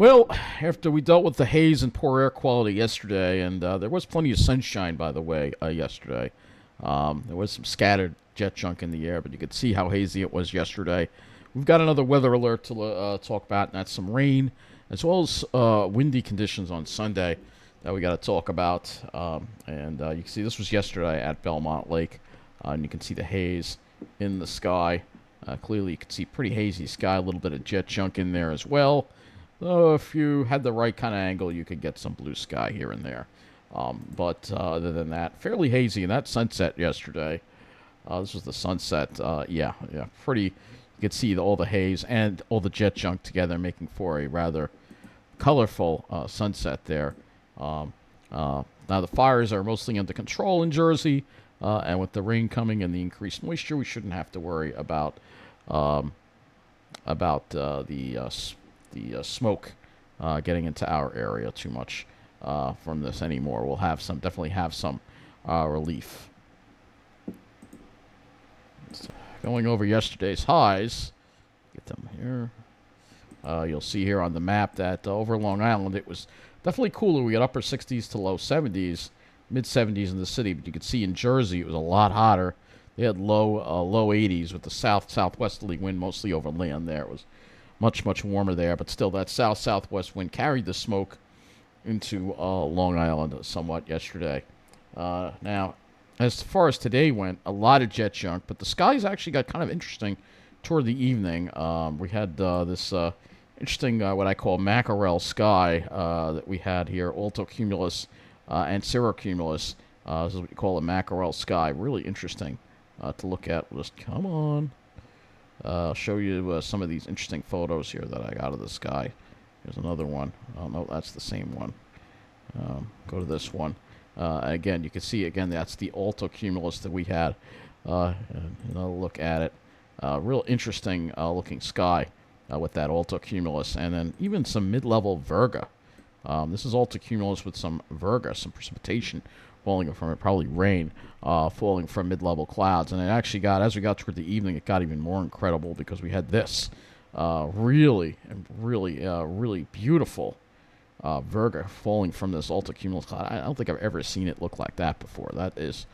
Well, after we dealt with the haze and poor air quality yesterday, and there was plenty of sunshine, by the way, yesterday. There was some scattered jet junk in the air, but you could see how hazy it was yesterday. We've got another weather alert to talk about, and that's some rain, as well as windy conditions on Sunday that we got to talk about. And you can see this was yesterday at Belmont Lake, and you can see the haze in the sky. Clearly, you can see pretty hazy sky, a little bit of jet junk in there as well. Though if you had the right kind of angle, you could get some blue sky here and there. But other than that, fairly hazy. And that sunset yesterday, this was the sunset. Yeah, pretty. You could see all the haze and all the jet junk together, making for a rather colorful sunset there. Now the fires are mostly under control in Jersey, and with the rain coming and the increased moisture, we shouldn't have to worry about the smoke getting into our area too much from this anymore. We'll have definitely have some relief. Going over yesterday's highs, get them here. You'll see here on the map that over Long Island it was definitely cooler. We got upper 60s to low 70s, mid 70s in the city, but you could see in Jersey it was a lot hotter. They had low 80s with the southwesterly wind mostly over land there. It was much warmer there, but still that southwest wind carried the smoke into Long Island somewhat yesterday. Now, as far as today went, a lot of jet junk, but the skies actually got kind of interesting toward the evening. We had this interesting, what I call mackerel sky that we had here, altocumulus and cirrocumulus. This is what we call a mackerel sky. Really interesting to look at. Just come on. I'll show you some of these interesting photos here that I got of the sky. Here's another one. Oh, no, that's the same one. Go to this one. Again, you can see, again, that's the altocumulus that we had. Another look at it. Real interesting looking sky with that altocumulus. And then even some mid-level virga. This is altocumulus with some virga, some precipitation falling from it, probably rain falling from mid-level clouds. And it actually got, as we got toward the evening, it got even more incredible because we had this really beautiful virga falling from this altocumulus cloud. I don't think I've ever seen it look like that before. That is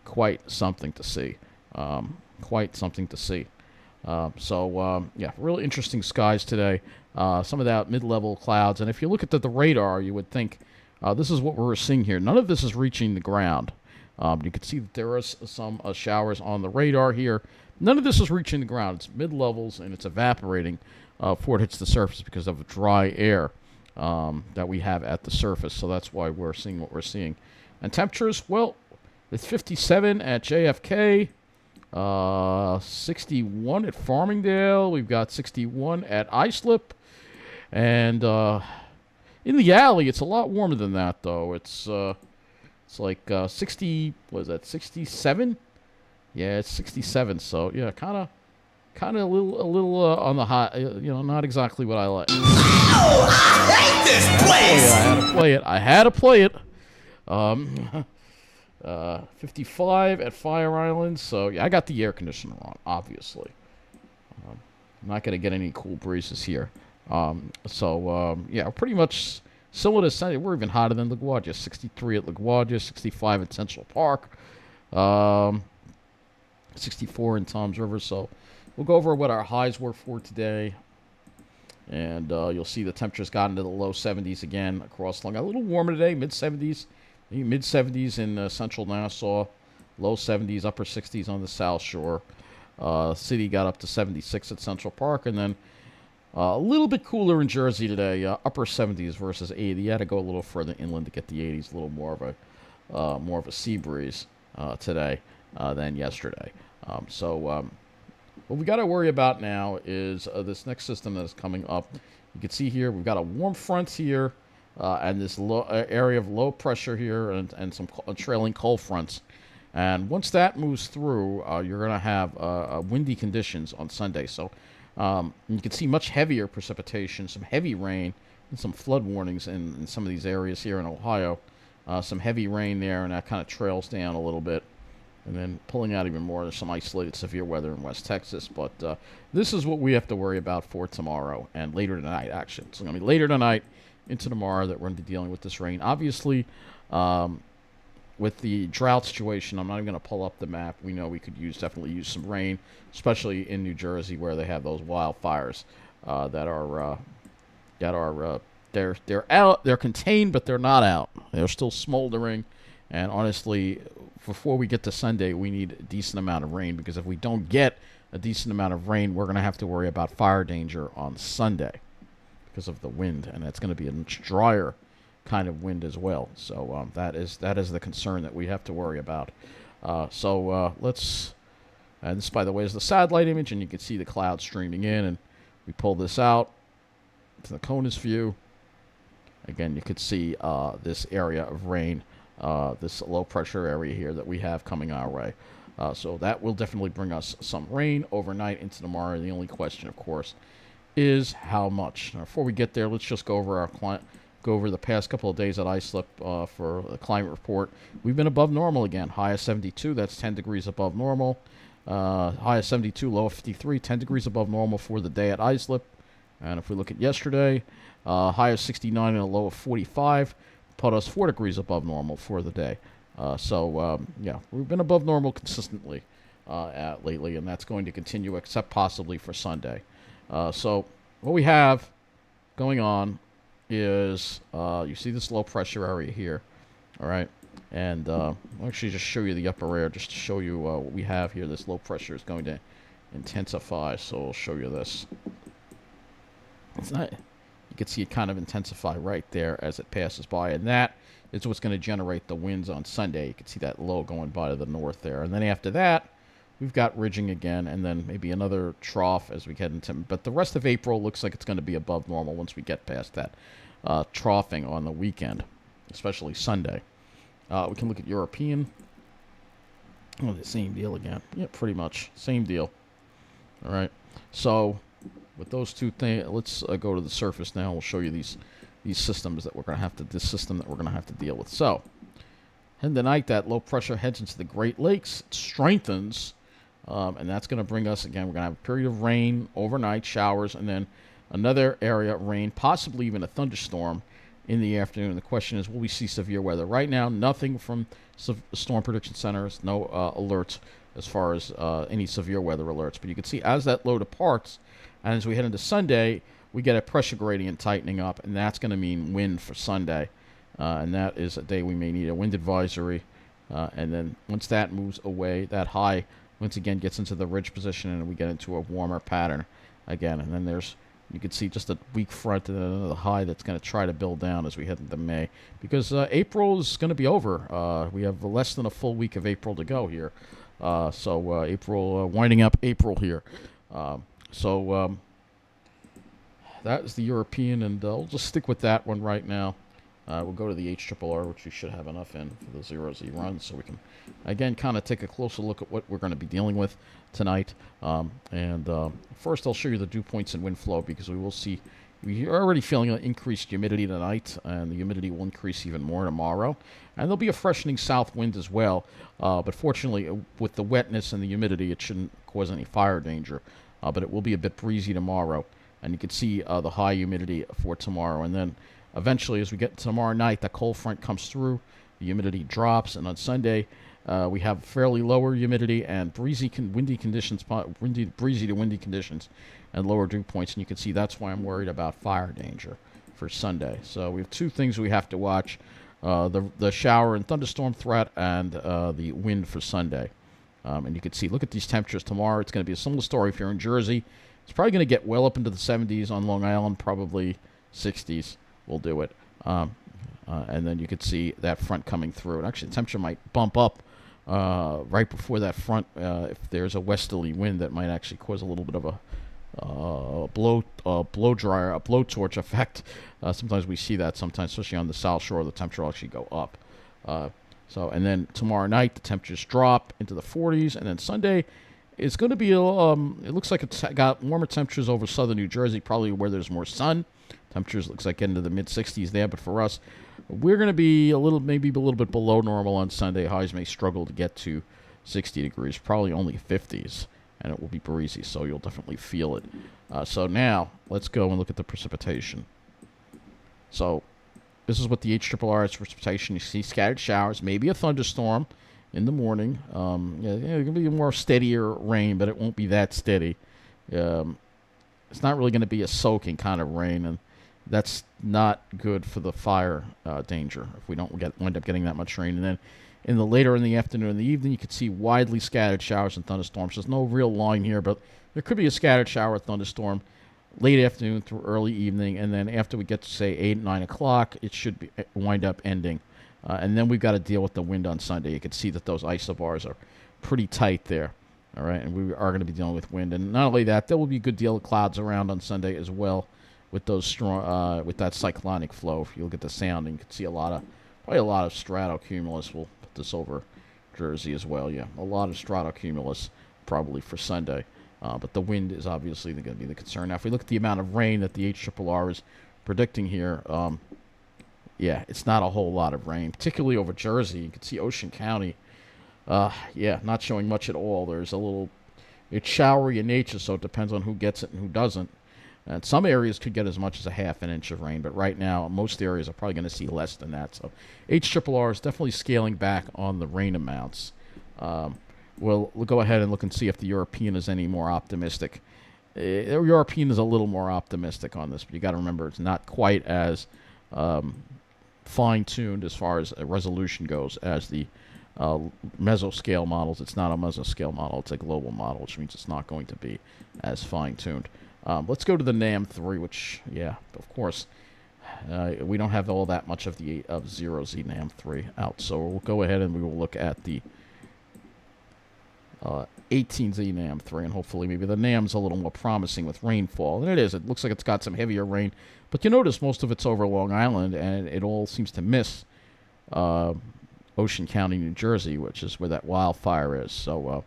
quite something to see. Quite something to see. Yeah, really interesting skies today. Some of that mid-level clouds. And if you look at the radar, you would think this is what we're seeing here. None of this is reaching the ground. You can see that there are some showers on the radar here. None of this is reaching the ground. It's mid-levels, and it's evaporating before it hits the surface because of the dry air that we have at the surface. So that's why we're seeing what we're seeing. And temperatures, well, it's 57 at JFK, 61 at Farmingdale. We've got 61 at Islip. And in the alley, it's a lot warmer than that, though. It's like 60, what is that, 67? Yeah, it's 67. So yeah, kind of a little on the high. Not exactly what I like. Oh, I hate this place. I had to play it. 55 at Fire Island. So yeah, I got the air conditioner on, obviously. I'm not gonna get any cool breezes here. Yeah, pretty much similar to Sunday. We're even hotter than LaGuardia. 63 at LaGuardia, 65 at Central Park, 64 in Toms River. So we'll go over what our highs were for today. And you'll see the temperatures got into the low 70s again across Long Island. A little warmer today, mid-70s. Mid-70s in central Nassau, low 70s, upper 60s on the South Shore. City got up to 76 at Central Park, and then a little bit cooler in Jersey today, upper 70s versus 80. You had to go a little further inland to get the 80s, a little more of a sea breeze today than yesterday. What we got to worry about now is this next system that is coming up. You can see here we've got a warm front here and this low area of low pressure here and some trailing cold fronts. And once that moves through, you're going to have windy conditions on Sunday. So you can see much heavier precipitation, some heavy rain, and some flood warnings in some of these areas here in Ohio. Some heavy rain there, and that kind of trails down a little bit And then pulling out even more, there's some isolated severe weather in West Texas. But this is what we have to worry about for tomorrow and later tonight, actually. It's going to be later tonight into tomorrow that we're going to be dealing with this rain. Obviously, with the drought situation, I'm not even going to pull up the map. We know we could definitely use some rain, especially in New Jersey where they have those wildfires that are they're out. They're contained, but they're not out. They're still smoldering. And honestly, before we get to Sunday, we need a decent amount of rain, because if we don't get a decent amount of rain, we're going to have to worry about fire danger on Sunday because of the wind, and it's going to be a much drier kind of wind as well. So that is the concern that we have to worry about. Let's. And this, by the way, is the satellite image, and you can see the clouds streaming in. And we pull this out to the CONUS view. Again, you could see this area of rain. This low pressure area here that we have coming our way. So that will definitely bring us some rain overnight into tomorrow. The only question, of course, is how much. Now, before we get there, let's just go over the past couple of days at iSlip for the climate report. We've been above normal again. High of 72, that's 10 degrees above normal. High of 72, low of 53, 10 degrees above normal for the day at iSlip. And if we look at yesterday, high of 69 and a low of 45. Put us 4 degrees above normal for the day. Yeah, we've been above normal consistently lately, and that's going to continue, except possibly for Sunday. So what we have going on is you see this low pressure area here, all right? And I'll actually just show you the upper air just to show you what we have here. This low pressure is going to intensify, so I'll show you this. It's not... You can see it kind of intensify right there as it passes by, and that is what's going to generate the winds on Sunday. You can see that low going by to the north there. And then after that, we've got ridging again, and then maybe another trough as we get into... But the rest of April looks like it's going to be above normal once we get past that troughing on the weekend, especially Sunday. We can look at European. Oh, the same deal again. Yeah, pretty much. Same deal. All right. So... with those two things, let's go to the surface now. We'll show you these systems that we're going to have to, this system that we're going to have to deal with. So, and tonight that low pressure heads into the Great Lakes, it strengthens, and that's going to bring us, again, we're going to have a period of rain, overnight showers, and then another area of rain, possibly even a thunderstorm in the afternoon. The question is, will we see severe weather? Right now, nothing from Storm Prediction Centers, no alerts as far as any severe weather alerts. But you can see as that low departs, and as we head into Sunday, we get a pressure gradient tightening up, and that's going to mean wind for Sunday. And that is a day we may need a wind advisory. And then once that moves away, that high once again gets into the ridge position, and we get into a warmer pattern again. And then you can see just a weak front and another high that's going to try to build down as we head into May. Because April is going to be over. We have less than a full week of April to go here. April, winding up April here. That is the European, and we'll just stick with that one right now. We'll go to the HRRR, which we should have enough in for the 0Z run, so we can, again, kind of take a closer look at what we're going to be dealing with tonight. First, I'll show you the dew points and wind flow, because we will see, we're already feeling an increased humidity tonight, and the humidity will increase even more tomorrow. And there'll be a freshening south wind as well, but fortunately, with the wetness and the humidity, it shouldn't cause any fire danger. But it will be a bit breezy tomorrow, and you can see the high humidity for tomorrow. And then eventually, as we get to tomorrow night, that cold front comes through, the humidity drops, and on Sunday, we have fairly lower humidity and breezy to windy conditions, and lower dew points. And you can see that's why I'm worried about fire danger for Sunday. So we have two things we have to watch: the shower and thunderstorm threat, and the wind for Sunday. And you can see, look at these temperatures tomorrow. It's going to be a similar story if you're in Jersey. It's probably going to get well up into the 70s on Long Island, probably 60s will do it. And then you could see that front coming through. And actually, the temperature might bump up right before that front if there's a westerly wind that might actually cause a little bit of a blowtorch effect. Sometimes we see that sometimes, especially on the South Shore, the temperature will actually go up. And then tomorrow night, the temperatures drop into the 40s, and then Sunday, it's going to be, it looks like it's got warmer temperatures over southern New Jersey, probably where there's more sun. Temperatures looks like getting to the mid-60s there, but for us, we're going to be maybe a little bit below normal on Sunday. Highs may struggle to get to 60 degrees, probably only 50s, and it will be breezy, so you'll definitely feel it. So now, let's go and look at the precipitation. So, this is what the HRRR's precipitation. You see scattered showers, maybe a thunderstorm in the morning. It's going to be more steadier rain, but it won't be that steady. It's not really going to be a soaking kind of rain, and that's not good for the fire danger if we don't wind up getting that much rain. And then later in the afternoon and the evening, you could see widely scattered showers and thunderstorms. There's no real line here, but there could be a scattered shower or thunderstorm late afternoon through early evening, and then after we get to, say, 8, 9 o'clock, it should wind up ending. And then we've got to deal with the wind on Sunday. You can see that those isobars are pretty tight there. All right, and we are going to be dealing with wind. And not only that, there will be a good deal of clouds around on Sunday as well with those strong, with that cyclonic flow. If you look at the sounding, you can see probably a lot of stratocumulus. We'll put this over Jersey as well. Yeah, a lot of stratocumulus probably for Sunday. But the wind is obviously going to be the concern. Now, if we look at the amount of rain that the HRRR is predicting here, yeah, it's not a whole lot of rain, particularly over Jersey. You can see Ocean County, yeah, not showing much at all. It's showery in nature, so it depends on who gets it and who doesn't. And some areas could get as much as a half an inch of rain, but right now, most areas are probably going to see less than that. So HRRR is definitely scaling back on the rain amounts. We'll go ahead and look and see if the European is any more optimistic. The European is a little more optimistic on this, but you got to remember it's not quite as fine-tuned as far as resolution goes as the mesoscale models. It's not a mesoscale model; it's a global model, which means it's not going to be as fine-tuned. Let's go to the NAM3, which, yeah, of course, we don't have all that much of 0Z NAM3 out, so we'll go ahead and we will look at the 18Z NAM3, and hopefully maybe the NAM's a little more promising with rainfall. And it is. It looks like it's got some heavier rain. But you notice most of it's over Long Island, and it all seems to miss Ocean County, New Jersey, which is where that wildfire is. So,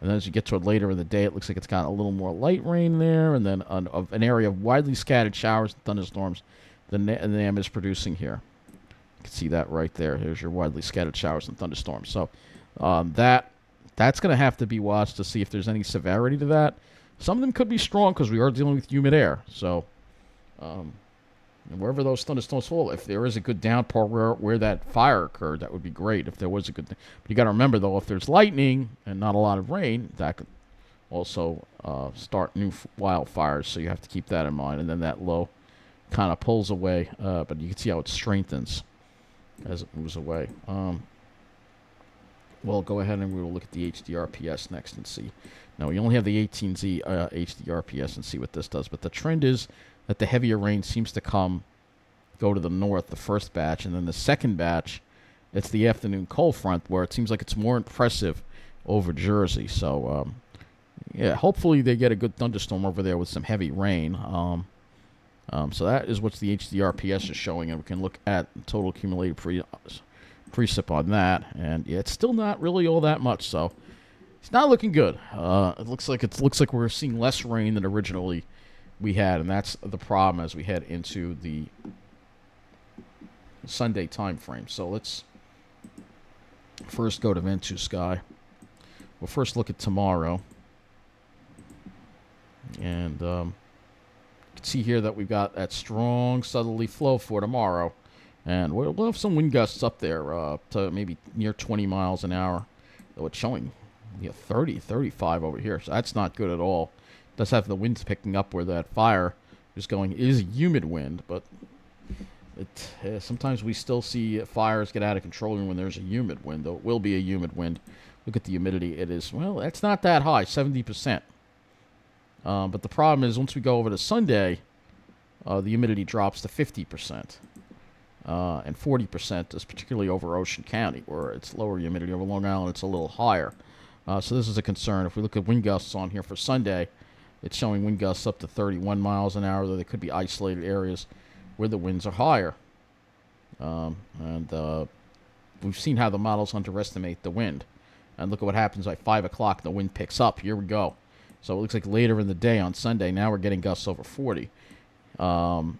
and then as you get to it later in the day, it looks like it's got a little more light rain there, and then an area of widely scattered showers and thunderstorms the NAM is producing here. You can see that right there. Here's your widely scattered showers and thunderstorms. So, that's going to have to be watched to see if there's any severity to that. Some of them could be strong because we are dealing with humid air. So, wherever those thunderstorms fall, if there is a good downpour where that fire occurred, that would be great if there was a good thing. But you got to remember, though, if there's lightning and not a lot of rain, that could also start new wildfires. So you have to keep that in mind. And then that low kind of pulls away. But you can see how it strengthens as it moves away. We'll go ahead and we will look at the HDRPS next and see. Now, we only have the 18Z HDRPS and see what this does. But the trend is that the heavier rain seems to go to the north, the first batch. And then the second batch, it's the afternoon cold front where it seems like it's more impressive over Jersey. So, yeah, hopefully they get a good thunderstorm over there with some heavy rain. So that is what the HDRPS is showing. And we can look at total accumulated precip on that, and yeah, it's still not really all that much, so it's not looking good. It looks like we're seeing less rain than originally we had, and that's the problem as we head into the Sunday time frame. So let's first go to Ventu Sky. We'll first look at tomorrow, and you can see here that we've got that strong southerly flow for tomorrow. And we'll have some wind gusts up there to maybe near 20 miles an hour. Though it's showing 30, 35 over here. So that's not good at all. It does have the winds picking up where that fire is going. It is a humid wind, but sometimes we still see fires get out of control when there's a humid wind, though it will be a humid wind. Look at the humidity. It is, well, it's not that high, 70%. But the problem is once we go over to Sunday, the humidity drops to 50%. And 40% is particularly over Ocean County, where it's lower humidity. Over Long Island, it's a little higher. So this is a concern. If we look at wind gusts on here for Sunday, it's showing wind gusts up to 31 miles an hour, though there could be isolated areas where the winds are higher. And we've seen how the models underestimate the wind. And look at what happens by 5 o'clock. The wind picks up. Here we go. So it looks like later in the day on Sunday, now we're getting gusts over 40. So...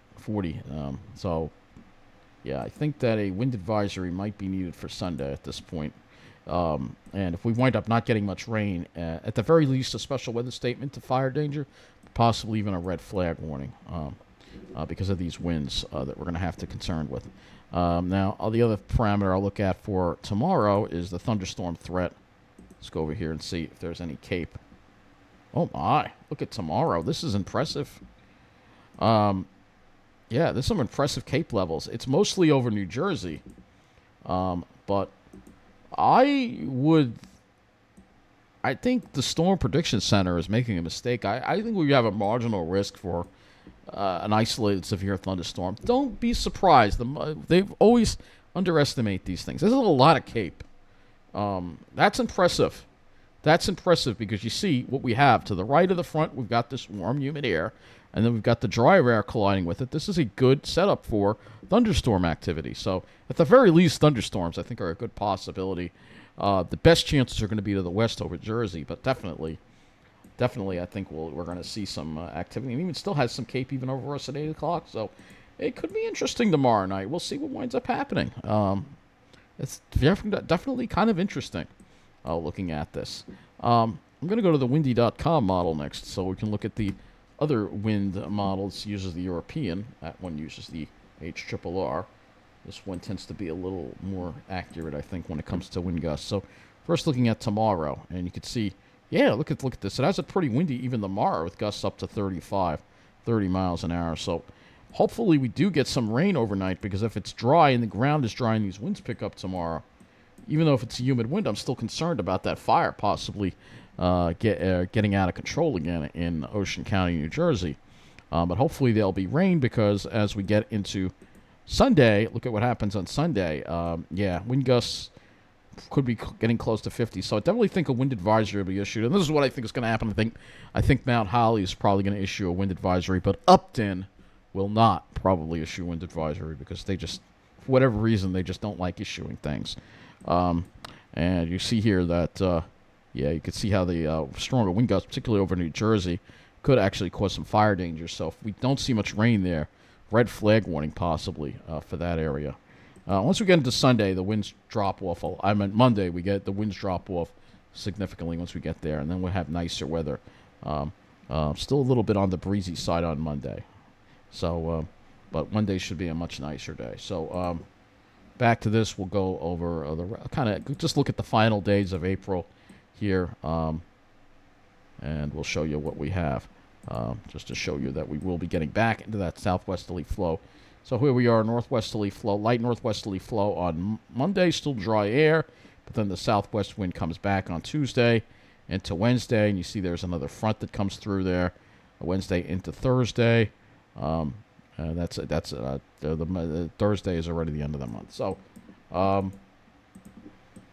yeah, I think that a wind advisory might be needed for Sunday at this point. And if we wind up not getting much rain, at the very least, a special weather statement to fire danger, possibly even a red flag warning, because of these winds that we're going to have to contend with. Now, the other parameter I'll look at for tomorrow is the thunderstorm threat. Let's go over here and see if there's any cape. Oh my, look at tomorrow. This is impressive. Yeah, there's some impressive cape levels. It's mostly over New Jersey. But I think the Storm Prediction Center is making a mistake. I think we have a marginal risk for an isolated severe thunderstorm. Don't be surprised. They've always underestimate these things. There's a lot of cape. That's impressive. That's impressive because you see what we have. To the right of the front, we've got this warm, humid air, and then we've got the drier air colliding with it. This is a good setup for thunderstorm activity. So, at the very least, thunderstorms, I think, are a good possibility. The best chances are going to be to the west over Jersey, but definitely, I think we're going to see some activity. And even still has some cape even over us at 8 o'clock. So, it could be interesting tomorrow night. We'll see what winds up happening. It's definitely kind of interesting looking at this. I'm going to go to the windy.com model next so we can look at the other wind models. Uses the European. That one uses the HRRR. This one tends to be a little more accurate, I think, when it comes to wind gusts. So first looking at tomorrow, and you can see, yeah, look at this. It has a pretty windy even tomorrow with gusts up to 30 miles an hour. So hopefully we do get some rain overnight, because if it's dry and the ground is dry and these winds pick up tomorrow, even though if it's a humid wind, I'm still concerned about that fire possibly getting out of control again in Ocean County, New Jersey. But hopefully there'll be rain, because as we get into Sunday, look at what happens on Sunday. Yeah, wind gusts could be getting close to 50. So I definitely think a wind advisory will be issued. And this is what I think is going to happen. I think Mount Holly is probably going to issue a wind advisory, but Upton will not probably issue a wind advisory, because they just, for whatever reason, they just don't like issuing things. And you see here that, yeah, you can see how the stronger wind gusts, particularly over New Jersey, could actually cause some fire danger. So if we don't see much rain there, red flag warning possibly for that area. Once we get into Sunday, the winds drop off. I meant Monday, the winds drop off significantly once we get there, and then we'll have nicer weather. Still a little bit on the breezy side on Monday. So, but Monday should be a much nicer day. So, back to this, we'll go over just look at the final days of April here, and we'll show you what we have, just to show you that we will be getting back into that southwesterly flow. So here we are, northwesterly flow, light northwesterly flow on Monday, still dry air, but then the southwest wind comes back on Tuesday into Wednesday, and you see there's another front that comes through there, Wednesday into Thursday. The Thursday is already the end of the month. So, and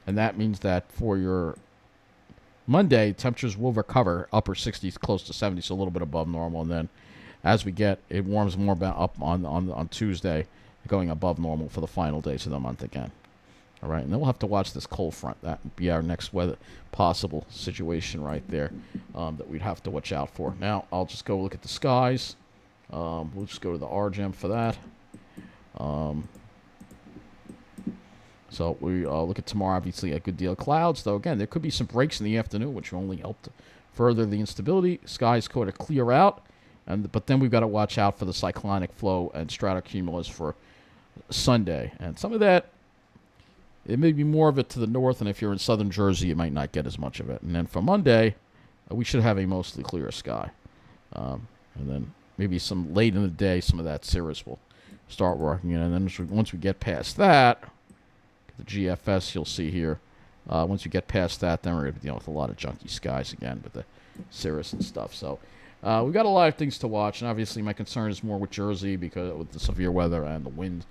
that means that for your Monday, temperatures will recover upper 60s, close to 70, so a little bit above normal. And then as we get, it warms more up on Tuesday, going above normal for the final days of the month again. All right, and then we'll have to watch this cold front. That would be our next weather possible situation right there that we'd have to watch out for. Now, I'll just go look at the skies. We'll just go to the RGEM for that. So we look at tomorrow, obviously a good deal of clouds, though again, there could be some breaks in the afternoon, which will only help to further the instability. Skies could clear out, but then we've got to watch out for the cyclonic flow and stratocumulus for Sunday. And some of that, it may be more of it to the north, and if you're in southern Jersey, you might not get as much of it. And then for Monday, we should have a mostly clear sky. And then maybe some late in the day, some of that cirrus will start working in. And then once we get past that, the GFS you'll see here, once we get past that, then we're going to be dealing with a lot of junky skies again with the cirrus and stuff. So we've got a lot of things to watch. And obviously my concern is more with Jersey, because with the severe weather and the wind,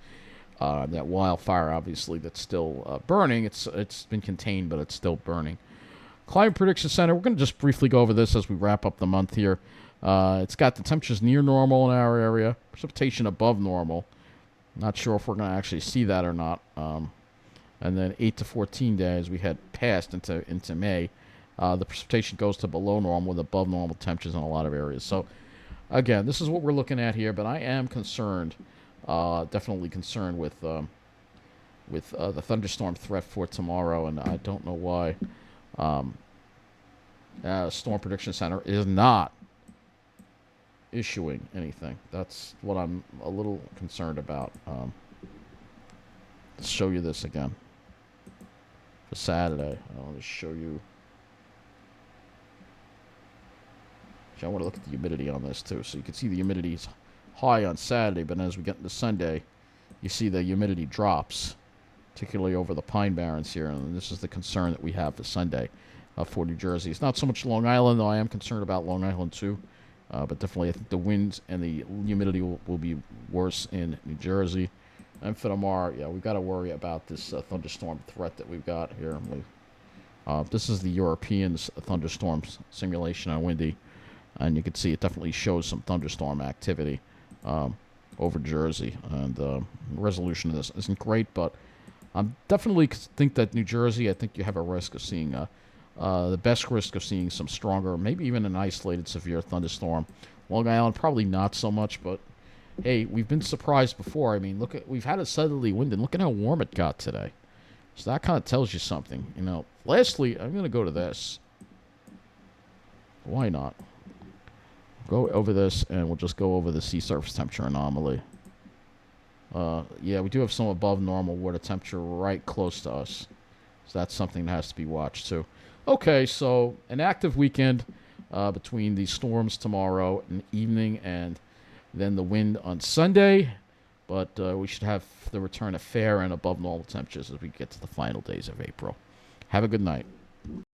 that wildfire, obviously, that's still burning. It's been contained, but it's still burning. Climate Prediction Center, we're going to just briefly go over this as we wrap up the month here. It's got the temperatures near normal in our area, precipitation above normal. Not sure if we're going to actually see that or not. And then 8 to 14 days, we head past into May. The precipitation goes to below normal with above normal temperatures in a lot of areas. So, again, this is what we're looking at here, but I am concerned, definitely concerned with with the thunderstorm threat for tomorrow, and I don't know why. Um, Storm Prediction Center is not issuing anything. That's what I'm a little concerned about. Let's show you this again for Saturday. I want to show you. I want to look at the humidity on this too, so you can see the humidity is high on Saturday, but as we get into Sunday, you see the humidity drops, particularly over the Pine Barrens here, and this is the concern that we have for Sunday for New Jersey. It's not so much Long Island, though I am concerned about Long Island too, but definitely I think the winds and the humidity will be worse in New Jersey. And for tomorrow, yeah, we've got to worry about this thunderstorm threat that we've got here. This is the European thunderstorms simulation on windy. And you can see it definitely shows some thunderstorm activity over Jersey. And resolution of this isn't great, but I definitely think that New Jersey, I think you have a risk of seeing, the best risk of seeing some stronger, maybe even an isolated severe thunderstorm. Long Island, probably not so much, but hey, we've been surprised before. I mean, we've had a southerly wind, and look at how warm it got today. So that kind of tells you something, you know. Lastly, I'm going to go to this. Why not? Go over this, and we'll just go over the sea surface temperature anomaly. Yeah, we do have some above normal water temperature right close to us. So that's something that has to be watched, too. Okay, so an active weekend between the storms tomorrow and evening and then the wind on Sunday. But we should have the return of fair and above normal temperatures as we get to the final days of April. Have a good night.